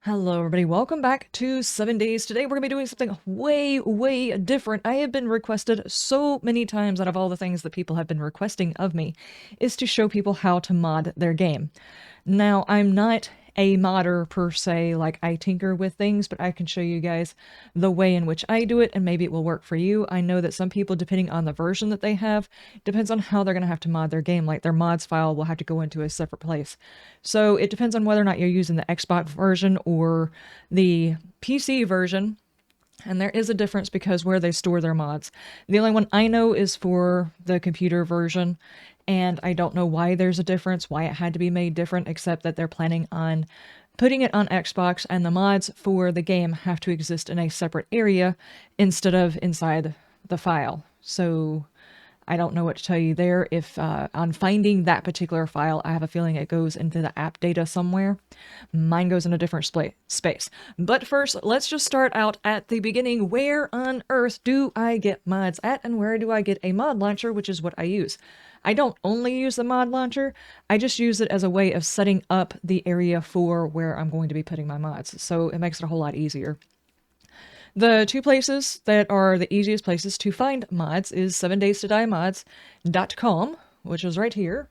Hello everybody, welcome back to 7 Days. Today we're going to be doing something way different. I have been requested so many times out of all the things that people have been requesting of me, is to show people how to mod their game. Now, I'm not a modder per se, like I tinker with things, but I can show you guys the way in which I do it, and maybe it will work for you. I know that some people, depending on the version that they have, depends on how they're going to have to mod their game. Like their mods file will have to go into a separate place. So it depends on whether or not you're using the Xbox version or the PC version. And there is a difference because where they store their mods. The only one I know is for the computer version, and I don't know why there's a difference, why it had to be made different, except that they're planning on putting it on Xbox, and the mods for the game have to exist in a separate area instead of inside the file. So I don't know what to tell you there. If on finding that particular file, I have a feeling it goes into the app data somewhere. Mine goes in a different space. But first, let's just start out at the beginning. Where on earth do I get mods at, and where do I get a mod launcher, which is what I use? I don't only use the mod launcher, I just use it as a way of setting up the area for where I'm going to be putting my mods, so it makes it a whole lot easier. The two places that are the easiest places to find mods is 7daystoDieMods.com, which is right here.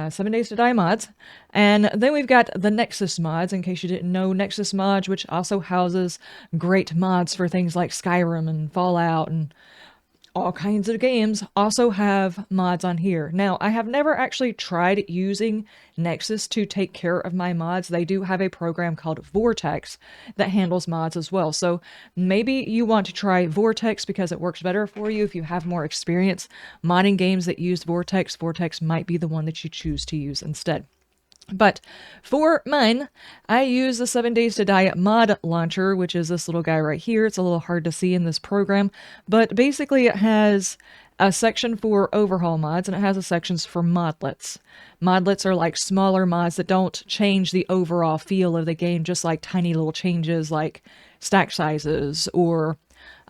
7 Days to Die mods. And then we've got the Nexus mods, in case you didn't know. Nexus mods, which also houses great mods for things like Skyrim and Fallout and all kinds of games, also have mods on here. Now, I have never actually tried using Nexus to take care of my mods. They do have a program called Vortex that handles mods as well. So maybe you want to try Vortex because it works better for you. If you have more experience modding games that use Vortex, Vortex might be the one that you choose to use instead. But for mine, I use the 7 Days to Die mod launcher, which is this little guy right here. It's a little hard to see in this program, but basically it has a section for overhaul mods, and it has a sections for modlets. Modlets are like smaller mods that don't change the overall feel of the game, just like tiny little changes like stack sizes or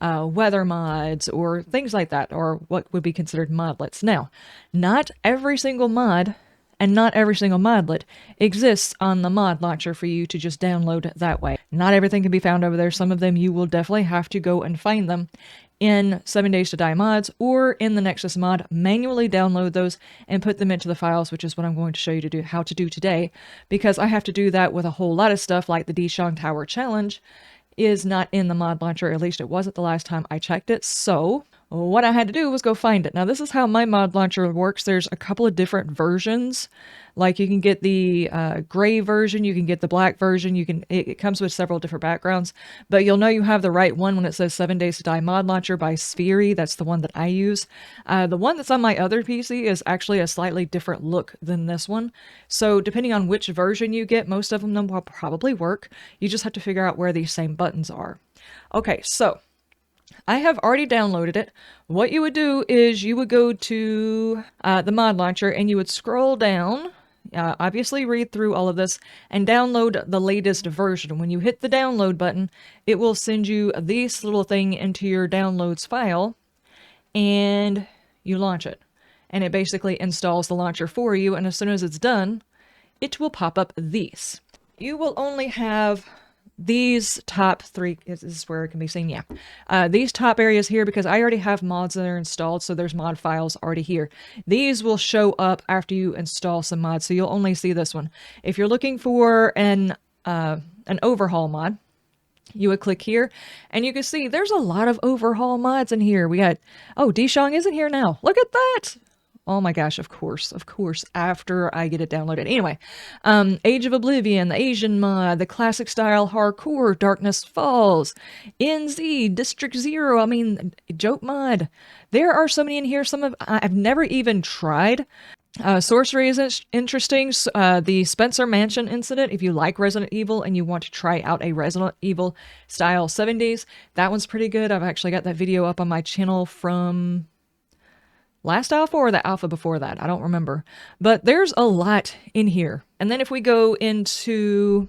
weather mods or things like that, or what would be considered modlets. Now, not every single mod and not every single modlet exists on the mod launcher for you to just download that way. Not everything can be found over there. Some of them you will definitely have to go and find them in 7 Days to Die mods or in the Nexus mod. Manually download those and put them into the files, which is what I'm going to show you how to do today, because I have to do that with a whole lot of stuff like the Dishong Tower Challenge is not in the mod launcher. At least it wasn't the last time I checked it. So what I had to do was go find it. Now, this is how my mod launcher works. There's a couple of different versions. Like you can get the gray version, you can get the black version, it comes with several different backgrounds, but you'll know you have the right one when it says 7 Days to Die mod launcher by Sphery. That's the one that I use. The one that's on my other PC is actually a slightly different look than this one. So depending on which version you get, most of them will probably work. You just have to figure out where these same buttons are. Okay, so I have already downloaded it. What you would do is you would go to the mod launcher and you would scroll down, obviously read through all of this, and download the latest version. When you hit the download button, it will send you this little thing into your downloads file, and you launch it. And it basically installs the launcher for you, and as soon as it's done, it will pop up these. You will only have these top three. This is where it can be seen, yeah. These top areas here, because I already have mods that are installed, so there's mod files already here. These will show up after you install some mods, so you'll only see this one. If you're looking for an overhaul mod, you would click here, and you can see there's a lot of overhaul mods in here. We got, oh, Dishong isn't here now. Look at that! Oh my gosh, of course, after I get it downloaded. Anyway, Age of Oblivion, the Asian mod, the classic style hardcore, Darkness Falls, NZ, District Zero, I mean, Joke mod. There are so many in here, I've never even tried. Sorcery is interesting. The Spencer Mansion incident, if you like Resident Evil and you want to try out a Resident Evil style 7 days, that one's pretty good. I've actually got that video up on my channel from last alpha or the alpha before that, I don't remember. But there's a lot in here. And then if we go into,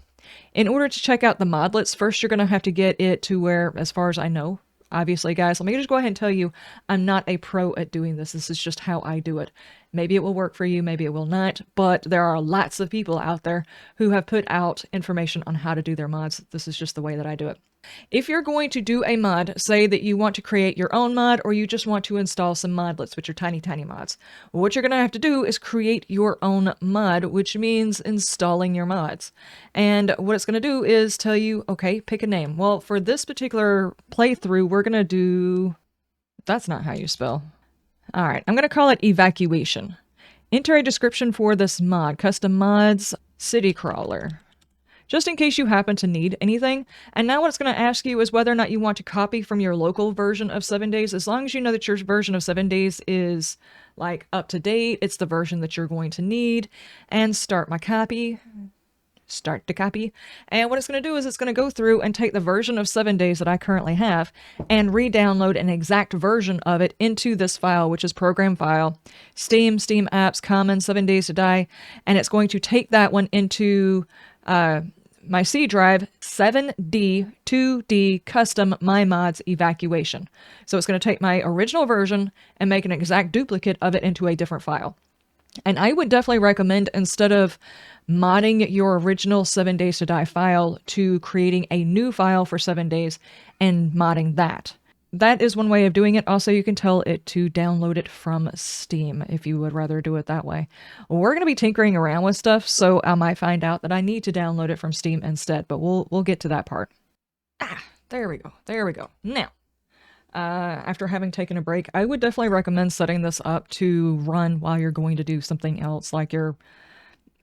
in order to check out the modlets, first you're going to have to get it to where, as far as I know, obviously, guys, let me just go ahead and tell you, I'm not a pro at doing this. This is just how I do it. Maybe it will work for you, maybe it will not, but there are lots of people out there who have put out information on how to do their mods. This is just the way that I do it. If you're going to do a mod, say that you want to create your own mod or you just want to install some modlets, which are tiny, tiny mods, what you're going to have to do is create your own mod, which means installing your mods. And what it's going to do is tell you, okay, pick a name. Well, for this particular playthrough, we're going to do... That's not how you spell. All right, I'm going to call it Evacuation. Enter a description for this mod, custom mods, city crawler, just in case you happen to need anything. And now what it's going to ask you is whether or not you want to copy from your local version of 7 days. As long as you know that your version of 7 days is like up to date, it's the version that you're going to need. And start my copy. Start to copy. And what it's going to do is it's going to go through and take the version of 7 days that I currently have and re-download an exact version of it into this file, which is program file, Steam, Steam apps, common, 7 days to die. And it's going to take that one into my C drive, 7D 2D custom my mods evacuation. So it's going to take my original version and make an exact duplicate of it into a different file. And I would definitely recommend, instead of modding your original 7 days to die file, to creating a new file for 7 days and modding that. That is one way of doing it. Also, you can tell it to download it from Steam if you would rather do it that way. We're going to be tinkering around with stuff, so I might find out that I need to download it from Steam instead, but we'll get to that part. There we go. There we go. Now, after having taken a break, I would definitely recommend setting this up to run while you're going to do something else, like you're,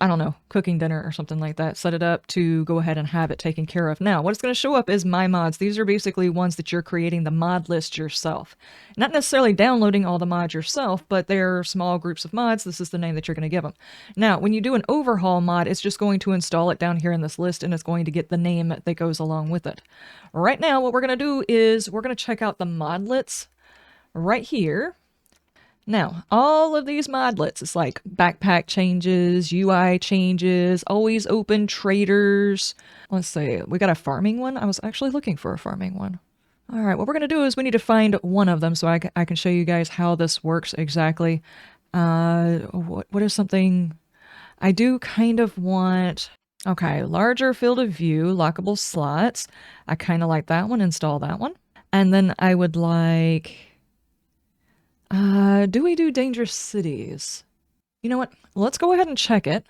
I don't know, cooking dinner or something like that. Set it up to go ahead and have it taken care of. Now, what's going to show up is my mods. These are basically ones that you're creating the mod list yourself. Not necessarily downloading all the mods yourself, but they're small groups of mods. This is the name that you're going to give them. Now, when you do an overhaul mod, it's just going to install it down here in this list, and it's going to get the name that goes along with it. Right now, what we're going to do is we're going to check out the modlets right here. Now, all of these modlets, it's like backpack changes, UI changes, always open traders. Let's see, we got a farming one. I was actually looking for a farming one. All right, what we're going to do is we need to find one of them so I can show you guys how this works exactly. What is something I do kind of want? Okay, larger field of view, lockable slots. I kind of like that one, install that one. And then I would like... do we do dangerous cities? You know what? Let's go ahead and check it.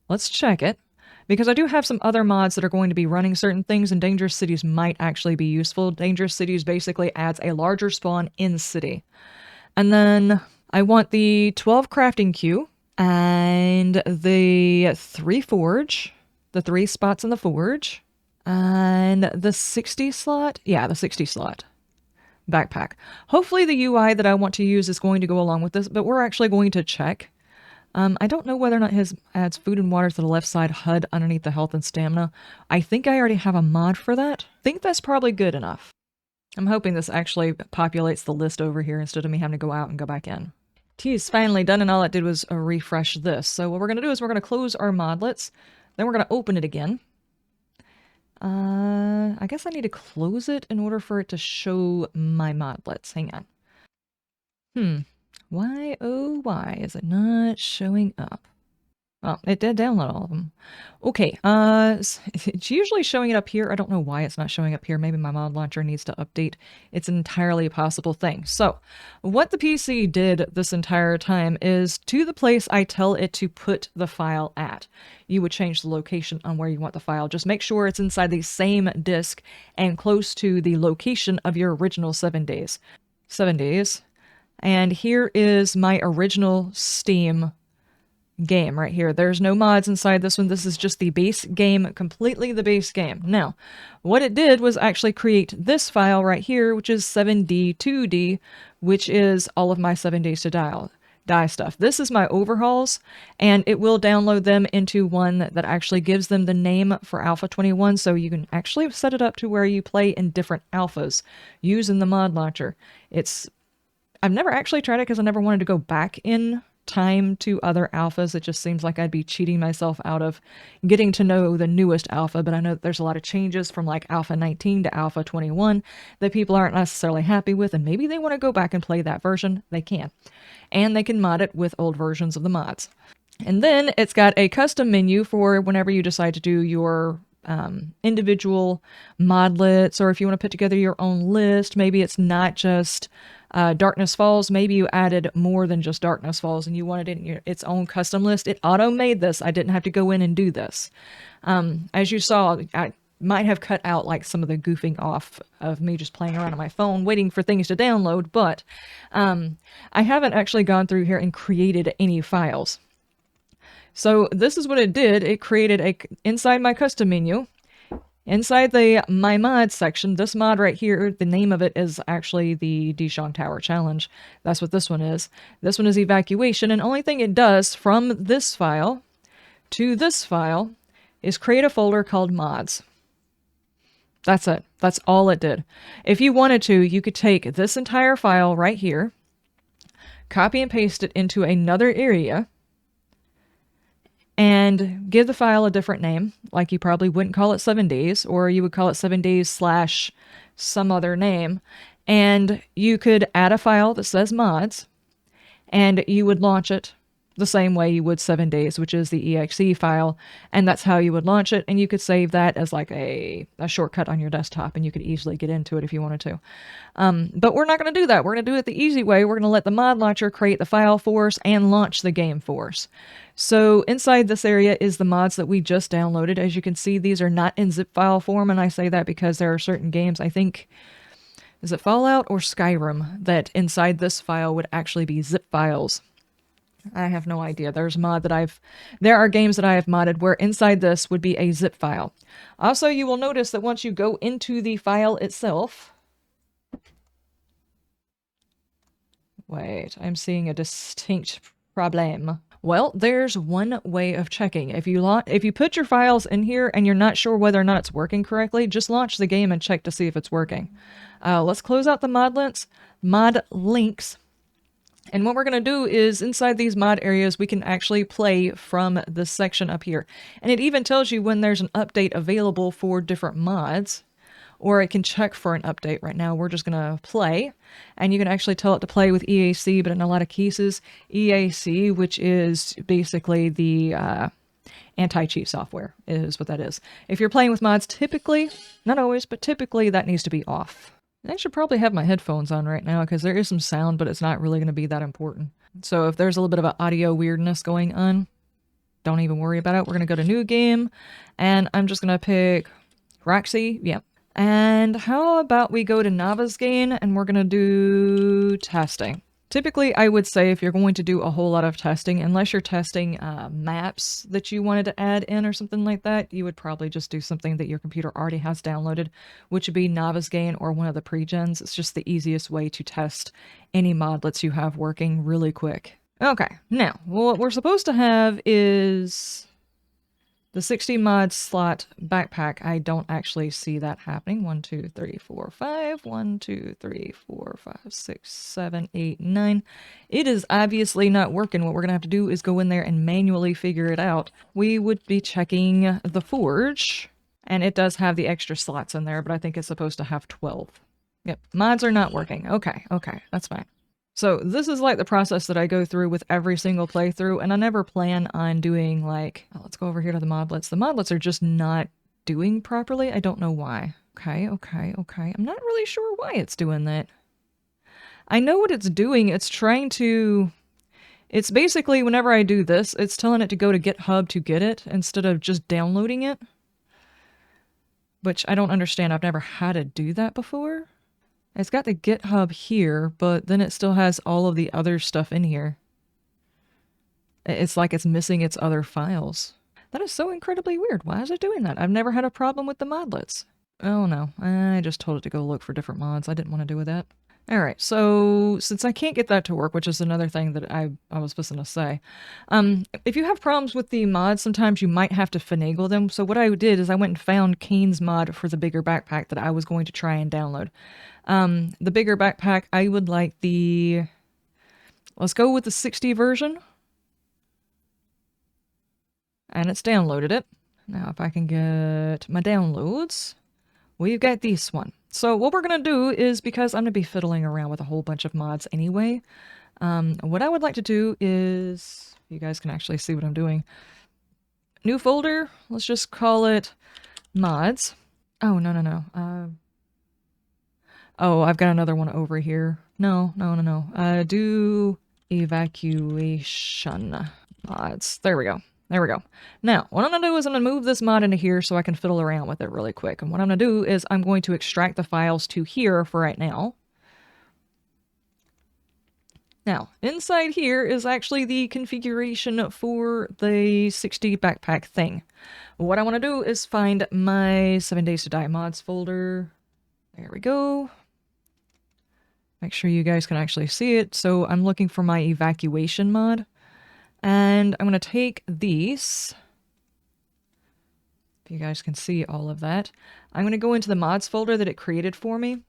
Let's check it. Because I do have some other mods that are going to be running certain things, and dangerous cities might actually be useful. Dangerous cities basically adds a larger spawn in city. And then I want the 12 crafting queue and the 3 forge, the 3 spots in the forge, and the 60 slot. Yeah, the 60 slot. Backpack. Hopefully the UI that I want to use is going to go along with this, but we're actually going to check. I don't know whether or not his adds food and water to the left side HUD underneath the health and stamina. I think I already have a mod for that. I think that's probably good enough. I'm hoping this actually populates the list over here instead of me having to go out and go back in. T is finally done, and all it did was refresh this. So what we're going to do is we're going to close our modlets, then we're going to open it again. I guess I need to close it in order for it to show my modlets. Hang on. Why, oh, why is it not showing up? Oh, it did download all of them. Okay, it's usually showing it up here. I don't know why it's not showing up here. Maybe my mod launcher needs to update. It's an entirely possible thing. So, what the PC did this entire time is, to the place I tell it to put the file at, you would change the location on where you want the file. Just make sure it's inside the same disk and close to the location of your original 7 days. 7 days. And here is my original Steam game right here. There's no mods inside this one. This is just the base game, completely the base game. Now, what it did was actually create this file right here, which is 7D2D, which is all of my 7 days to die stuff. This is my overhauls, and it will download them into one that actually gives them the name for Alpha 21, so you can actually set it up to where you play in different alphas using the mod launcher. I've never actually tried it because I never wanted to go back in time to other alphas. It just seems like I'd be cheating myself out of getting to know the newest alpha, but I know that there's a lot of changes from like Alpha 19 to Alpha 21 that people aren't necessarily happy with, and maybe they want to go back and play that version. They can. And they can mod it with old versions of the mods. And then it's got a custom menu for whenever you decide to do your individual modlets, or if you want to put together your own list. Maybe it's not just Darkness Falls. Maybe you added more than just Darkness Falls and you wanted it in its own custom list. It auto-made this. I didn't have to go in and do this. As you saw, I might have cut out like some of the goofing off of me just playing around on my phone waiting for things to download, but I haven't actually gone through here and created any files. So this is what it did. It created inside my custom menu, inside the My Mods section, this mod right here, the name of it is actually the Dishong Tower Challenge. That's what this one is. This one is Evacuation, and only thing it does from this file to this file is create a folder called Mods. That's it. That's all it did. If you wanted to, you could take this entire file right here, copy and paste it into another area, and give the file a different name. Like you probably wouldn't call it 7 days, or you would call it 7 days / some other name. And you could add a file that says mods, and you would launch it the same way you would 7 days, which is the exe file, and that's how you would launch it. And you could save that as like a shortcut on your desktop, and you could easily get into it if you wanted to. But we're not going to do that. We're going to do it the easy way. We're going to let the mod launcher create the file for us and launch the game for us. So inside this area is the mods that we just downloaded. As you can see, these are not in zip file form, and I say that because there are certain games, I think, is it Fallout or Skyrim, that inside this file would actually be zip files. I have no idea. There are games that I have modded where inside this would be a zip file. Also, you will notice that once you go into the file itself... Wait, I'm seeing a distinct problem. Well, there's one way of checking. If you put your files in here and you're not sure whether or not it's working correctly, just launch the game and check to see if it's working. Let's close out the mod links. And what we're going to do is inside these mod areas, we can actually play from this section up here. And it even tells you when there's an update available for different mods, or it can check for an update. Right now, we're just going to play, and you can actually tell it to play with EAC, but in a lot of cases, EAC, which is basically the anti-cheat software, is what that is. If you're playing with mods, typically, not always, but typically that needs to be off. I should probably have my headphones on right now because there is some sound, but it's not really going to be that important. So if there's a little bit of an audio weirdness going on, don't even worry about it. We're going to go to New Game, and I'm just going to pick Roxy. Yep. And how about we go to Navezgane, and we're going to do testing. Typically, I would say if you're going to do a whole lot of testing, unless you're testing maps that you wanted to add in or something like that, you would probably just do something that your computer already has downloaded, which would be Navezgane or one of the pre-gens. It's just the easiest way to test any modlets you have working really quick. Okay, now, what we're supposed to have is the 60 mod slot backpack. I don't actually see that happening. 1, 2, 3, 4, 5. 1, 2, 3, 4, 5, 6, 7, 8, 9. It is obviously not working. What we're going to have to do is go in there and manually figure it out. We would be checking the forge, and it does have the extra slots in there, but I think it's supposed to have 12. Yep, mods are not working. Okay, that's fine. So this is like the process that I go through with every single playthrough, and I never plan on doing like, oh, let's go over here to the modlets. The modlets are just not doing properly. I don't know why. Okay. I'm not really sure why it's doing that. I know what it's doing. It's basically whenever I do this, it's telling it to go to GitHub to get it instead of just downloading it. Which I don't understand. I've never had to do that before. It's got the GitHub here, but then it still has all of the other stuff in here. It's like it's missing its other files. That is so incredibly weird. Why is it doing that? I've never had a problem with the modlets. Oh no, I just told it to go look for different mods. I didn't want to do with that. Alright, so since I can't get that to work, which is another thing that I was supposed to say, if you have problems with the mods, sometimes you might have to finagle them. So what I did is I went and found Kane's mod for the bigger backpack that I was going to try and download. The bigger backpack, I would like let's go with the 60 version. And it's downloaded it. Now if I can get my downloads, we've got this one. So what we're going to do is, because I'm going to be fiddling around with a whole bunch of mods anyway, what I would like to do is, you guys can actually see what I'm doing. New folder, let's just call it mods. Oh, no. Oh, I've got another one over here. No. Do evacuation mods. There we go. Now, what I'm going to do is I'm going to move this mod into here so I can fiddle around with it really quick. And what I'm going to do is I'm going to extract the files to here for right now. Now, inside here is actually the configuration for the 60 backpack thing. What I want to do is find my 7 Days to Die mods folder. There we go. Make sure you guys can actually see it. So I'm looking for my evacuation mod. And I'm going to take these. If you guys can see all of that. I'm going to go into the mods folder that it created for me.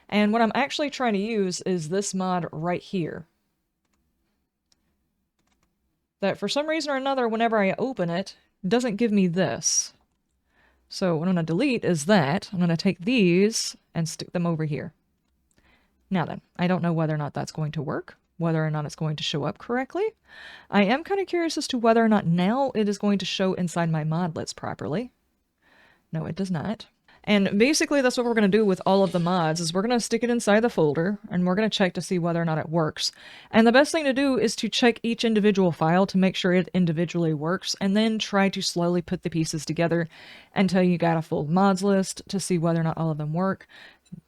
And what I'm actually trying to use is this mod right here. That for some reason or another, whenever I open it, doesn't give me this. So what I'm going to delete is that. I'm going to take these and stick them over here. Now then, I don't know whether or not that's going to work, whether or not it's going to show up correctly. I am kind of curious as to whether or not now it is going to show inside my modlets properly. No, it does not. And basically that's what we're going to do with all of the mods, is we're going to stick it inside the folder, and we're going to check to see whether or not it works. And the best thing to do is to check each individual file to make sure it individually works, and then try to slowly put the pieces together until you got a full mods list to see whether or not all of them work.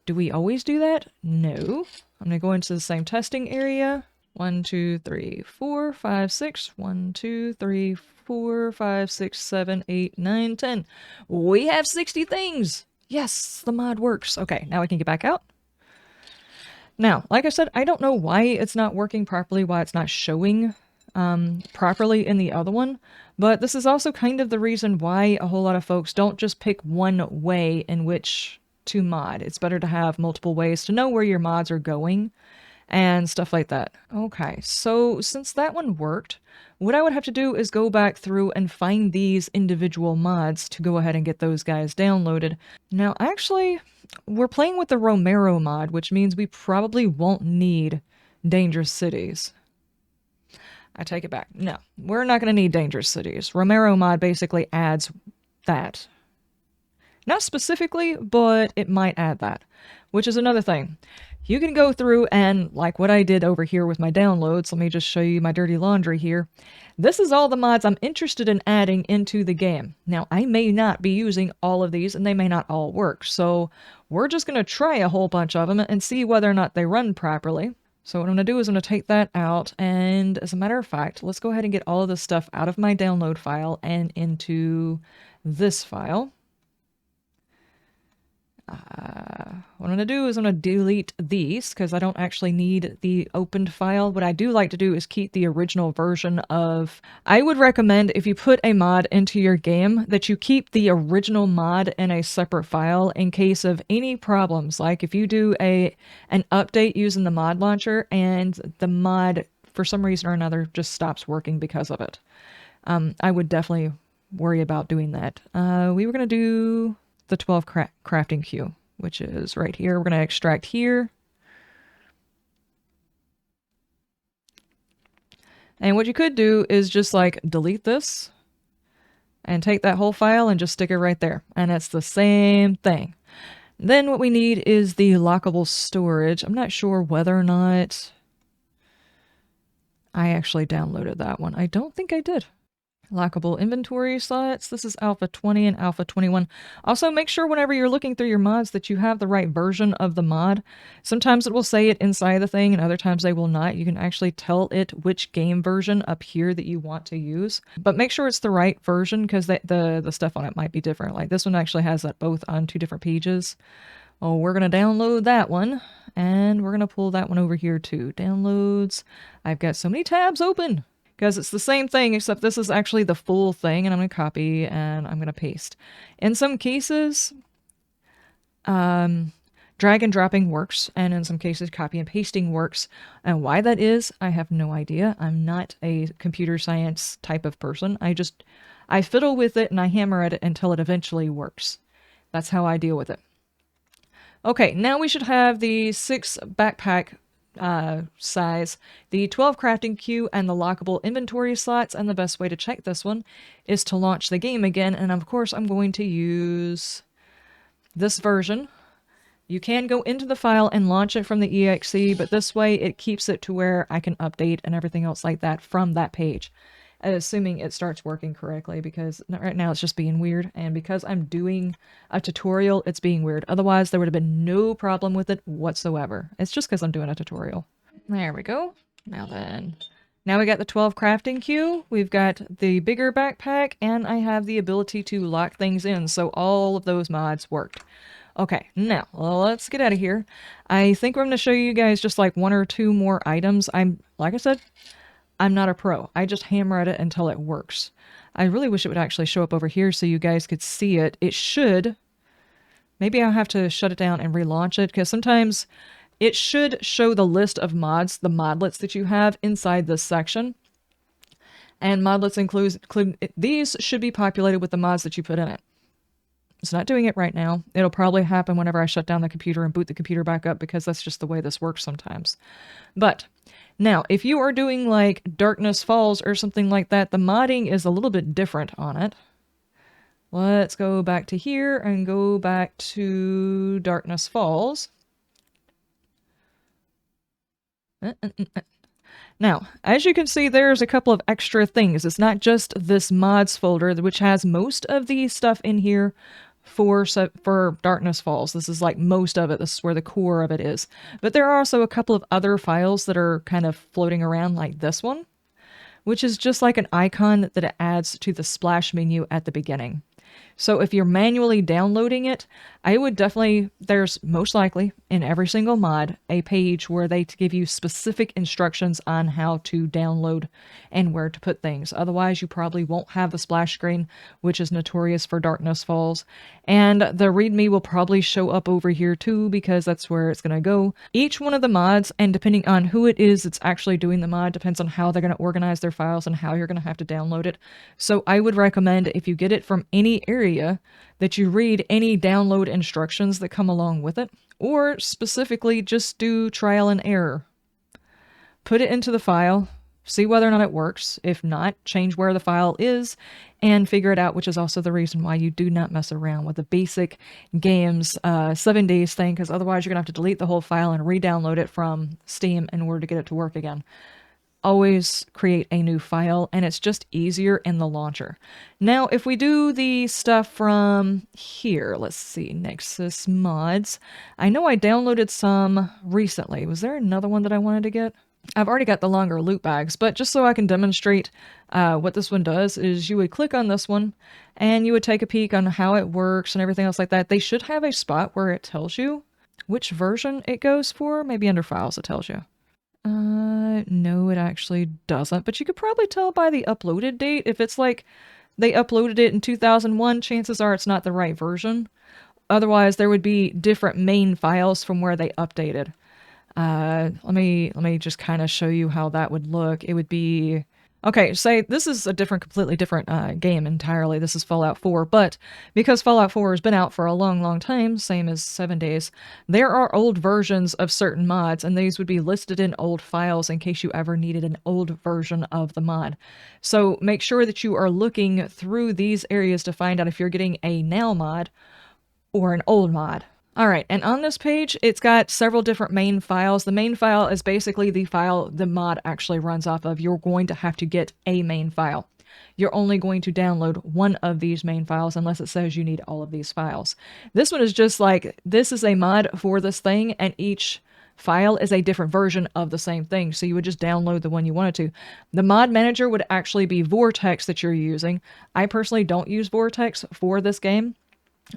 Do we always do that? No. I'm going to go into the same testing area. 1, 2, 3, 4, 5, 6. 1, 2, 3, 4, 5, 6, 7, 8, 9, 10. We have 60 things! Yes, the mod works. Okay, now we can get back out. Now, like I said, I don't know why it's not working properly, why it's not showing properly in the other one, but this is also kind of the reason why a whole lot of folks don't just pick one way in which to mod. It's better to have multiple ways to know where your mods are going and stuff like that. Okay, so since that one worked, what I would have to do is go back through and find these individual mods to go ahead and get those guys downloaded. Now, actually, we're playing with the Romero mod, which means we probably won't need Dangerous Cities. I take it back. No, we're not going to need Dangerous Cities. Romero mod basically adds that. Not specifically, but it might add that, which is another thing. You can go through and, like what I did over here with my downloads, let me just show you my dirty laundry here. This is all the mods I'm interested in adding into the game. Now, I may not be using all of these, and they may not all work, so we're just going to try a whole bunch of them and see whether or not they run properly. So what I'm going to do is I'm going to take that out, and as a matter of fact, let's go ahead and get all of this stuff out of my download file and into this file. What I'm going to do is I'm going to delete these because I don't actually need the opened file. What I do like to do is keep the original version of... I would recommend if you put a mod into your game that you keep the original mod in a separate file in case of any problems. Like if you do an update using the mod launcher and the mod for some reason or another just stops working because of it. I would definitely worry about doing that. We were going to do the 12 crafting queue, which is right here. We're going to extract here. And what you could do is just like delete this and take that whole file and just stick it right there. And it's the same thing. Then what we need is the lockable storage. I'm not sure whether or not I actually downloaded that one. I don't think I did. Lockable inventory slots. This is Alpha 20 and Alpha 21. Also, make sure whenever you're looking through your mods that you have the right version of the mod. Sometimes it will say it inside the thing, and other times they will not. You can actually tell it which game version up here that you want to use. But make sure it's the right version, because the stuff on it might be different. Like this one actually has that both on 2 different pages. Oh, we're going to download that one, and we're going to pull that one over here too. Downloads. I've got so many tabs open. Because it's the same thing, except this is actually the full thing, and I'm going to copy and I'm going to paste. In some cases, drag and dropping works, and in some cases, copy and pasting works. And why that is, I have no idea. I'm not a computer science type of person. I fiddle with it and I hammer at it until it eventually works. That's how I deal with it. Okay, now we should have the 6 backpack size, the 12 crafting queue, and the lockable inventory slots. And the best way to check this one is to launch the game again. And of course, I'm going to use this version. You can go into the file and launch it from the exe, but this way it keeps it to where I can update and everything else like that from that page. Assuming it starts working correctly, because right now it's just being weird, and because I'm doing a tutorial, it's being weird. Otherwise, there would have been no problem with it whatsoever. It's just because I'm doing a tutorial. There we go. Now then. Now we got the 12 crafting queue, we've got the bigger backpack, and I have the ability to lock things in, so all of those mods worked. Okay, now, let's get out of here. I think I'm going to show you guys just like 1 or 2 more items. Like I said, I'm not a pro. I just hammer at it until it works. I really wish it would actually show up over here so you guys could see it. It should. Maybe I'll have to shut it down and relaunch it, because sometimes it should show the list of mods, the modlets that you have inside this section. And modlets include these should be populated with the mods that you put in it. It's not doing it right now. It'll probably happen whenever I shut down the computer and boot the computer back up, because that's just the way this works sometimes. But now, if you are doing like Darkness Falls or something like that, the modding is a little bit different on it. Let's go back to here and go back to Darkness Falls. Now, as you can see, there's a couple of extra things. It's not just this mods folder, which has most of the stuff in here for Darkness Falls. This is like most of it. This is where the core of it is. But there are also a couple of other files that are kind of floating around, like this one, which is just like an icon that it adds to the splash menu at the beginning. So if you're manually downloading it, I would definitely, there's most likely in every single mod a page where they give you specific instructions on how to download and where to put things. Otherwise, you probably won't have the splash screen, which is notorious for Darkness Falls. And the README will probably show up over here too, because that's where it's going to go. Each one of the mods, and depending on who it is that's actually doing the mod, depends on how they're going to organize their files and how you're going to have to download it. So I would recommend, if you get it from any area, that you read any download instructions that come along with it, or specifically just do trial and error. Put it into the file, see whether or not it works. If not, change where the file is and figure it out, which is also the reason why you do not mess around with the basic game's 7 days thing, because otherwise you're going to have to delete the whole file and re-download it from Steam in order to get it to work again. Always create a new file, and it's just easier in the launcher. Now, if we do the stuff from here, let's see, Nexus mods. I know I downloaded some recently. Was there another one that I wanted to get? I've already got the longer loot bags, but just so I can demonstrate what this one does is you would click on this one and you would take a peek on how it works and everything else like that. They should have a spot where it tells you which version it goes for. Maybe under files it tells you. No, it actually doesn't, but you could probably tell by the uploaded date. If it's like they uploaded it in 2001, chances are it's not the right version. Otherwise, there would be different main files from where they updated. Let me just kind of show you how that would look. It would be... Okay, say this is a completely different game entirely. This is Fallout 4, but because Fallout 4 has been out for a long, long time, same as 7 days, there are old versions of certain mods, and these would be listed in old files in case you ever needed an old version of the mod. So make sure that you are looking through these areas to find out if you're getting a now mod or an old mod. Alright, and on this page, it's got several different main files. The main file is basically the file the mod actually runs off of. You're going to have to get a main file. You're only going to download one of these main files unless it says you need all of these files. This one is just like, this is a mod for this thing, and each file is a different version of the same thing, so you would just download the one you wanted to. The mod manager would actually be Vortex that you're using. I personally don't use Vortex for this game,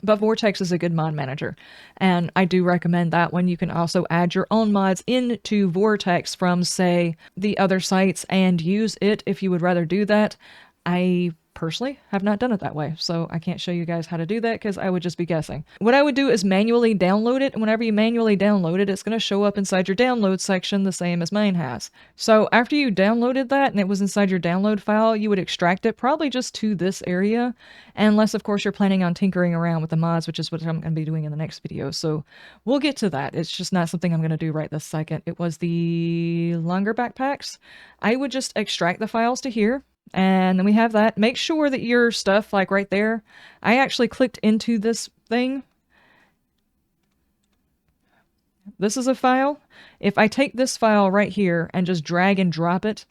but Vortex is a good mod manager, and I do recommend that one. You can also add your own mods into Vortex from, say, the other sites and use it if you would rather do that. I personally have not done it that way, so I can't show you guys how to do that because I would just be guessing. What I would do is manually download it, and whenever you manually download it, it's going to show up inside your download section the same as mine has. So after you downloaded that and it was inside your download file, you would extract it probably just to this area, unless of course you're planning on tinkering around with the mods, which is what I'm going to be doing in the next video. So we'll get to that. It's just not something I'm going to do right this second. It was the longer backpacks. I would just extract the files to here. And then we have that. Make sure that your stuff, like right there, I actually clicked into this thing. This is a file. If I take this file right here and just drag and drop it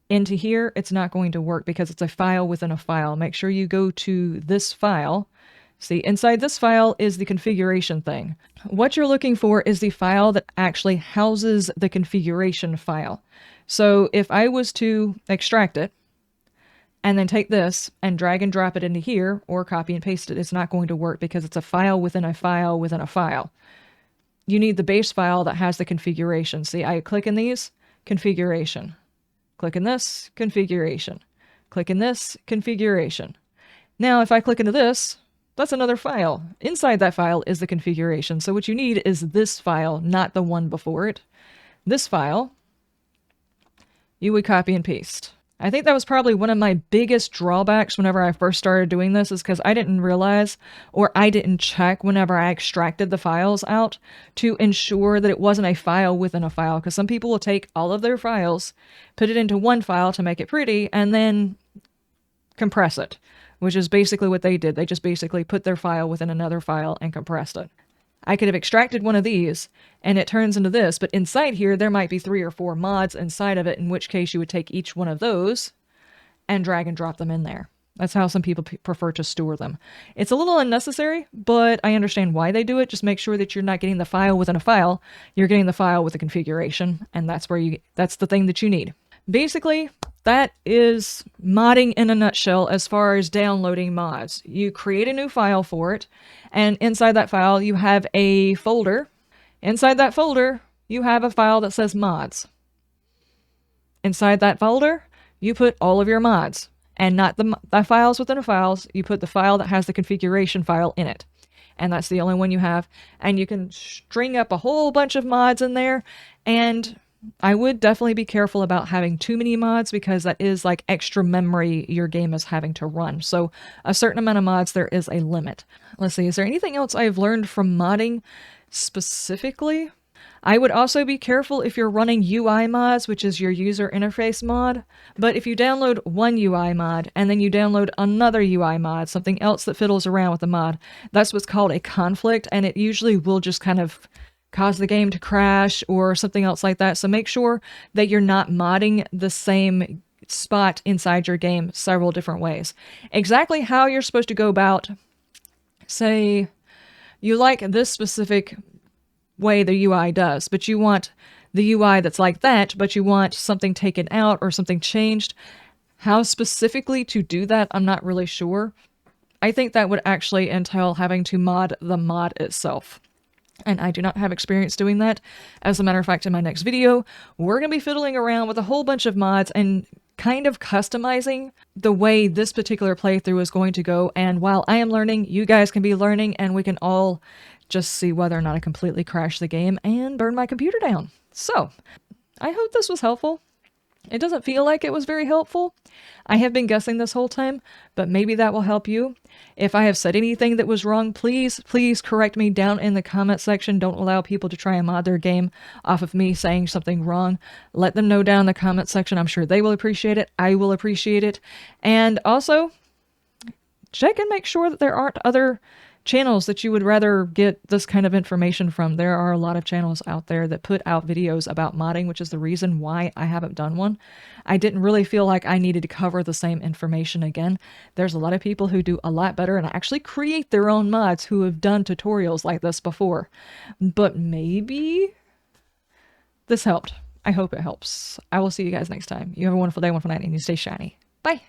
into here, it's not going to work because it's a file within a file. Make sure you go to this file. See, inside this file is the configuration thing. What you're looking for is the file that actually houses the configuration file. So if I was to extract it, and then take this and drag and drop it into here, or copy and paste it, it's not going to work because it's a file within a file within a file. You need the base file that has the configuration. See, I click in these, configuration. Click in this, configuration. Click in this, configuration. Now, if I click into this, that's another file. Inside that file is the configuration. So what you need is this file, not the one before it. This file, you would copy and paste. I think that was probably one of my biggest drawbacks whenever I first started doing this, is because I didn't realize, or I didn't check whenever I extracted the files out to ensure that it wasn't a file within a file. Because some people will take all of their files, put it into one file to make it pretty, and then compress it, which is basically what they did. They just basically put their file within another file and compressed it. I could have extracted one of these and it turns into this, but inside here there might be 3 or 4 mods inside of it, in which case you would take each one of those and drag and drop them in there. That's how some people prefer to store them. It's a little unnecessary, but I understand why they do it. Just make sure that you're not getting the file within a file. You're getting the file with the configuration, and that's the thing that you need. Basically, that is modding in a nutshell as far as downloading mods. You create a new file for it, and inside that file you have a folder. Inside that folder, you have a file that says mods. Inside that folder, you put all of your mods, and not the files within the files. You put the file that has the configuration file in it. And that's the only one you have. And you can string up a whole bunch of mods in there, and I would definitely be careful about having too many mods, because that is like extra memory your game is having to run. So a certain amount of mods, there is a limit. Let's see, is there anything else I've learned from modding specifically? I would also be careful if you're running UI mods, which is your user interface mod. But if you download one UI mod and then you download another UI mod, something else that fiddles around with the mod, that's what's called a conflict, and it usually will just kind of cause the game to crash or something else like that. So make sure that you're not modding the same spot inside your game several different ways. Exactly how you're supposed to go about, say you like this specific way the UI does, but you want the UI that's like that, but you want something taken out or something changed. How specifically to do that, I'm not really sure. I think that would actually entail having to mod the mod itself. And I do not have experience doing that. As a matter of fact, in my next video, we're going to be fiddling around with a whole bunch of mods and kind of customizing the way this particular playthrough is going to go. And while I am learning, you guys can be learning, and we can all just see whether or not I completely crash the game and burn my computer down. So, I hope this was helpful. It doesn't feel like it was very helpful. I have been guessing this whole time, but maybe that will help you. If I have said anything that was wrong, please correct me down in the comment section. Don't allow people to try and mod their game off of me saying something wrong. Let them know down in the comment section. I'm sure they will appreciate it. I will appreciate it. And also, check and make sure that there aren't other channels that you would rather get this kind of information from. There are a lot of channels out there that put out videos about modding, which is the reason why I haven't done one. I didn't really feel like I needed to cover the same information again. There's a lot of people who do a lot better and actually create their own mods who have done tutorials like this before. But maybe this helped. I hope it helps. I will see you guys next time. You have a wonderful day, wonderful night, and you stay shiny. Bye!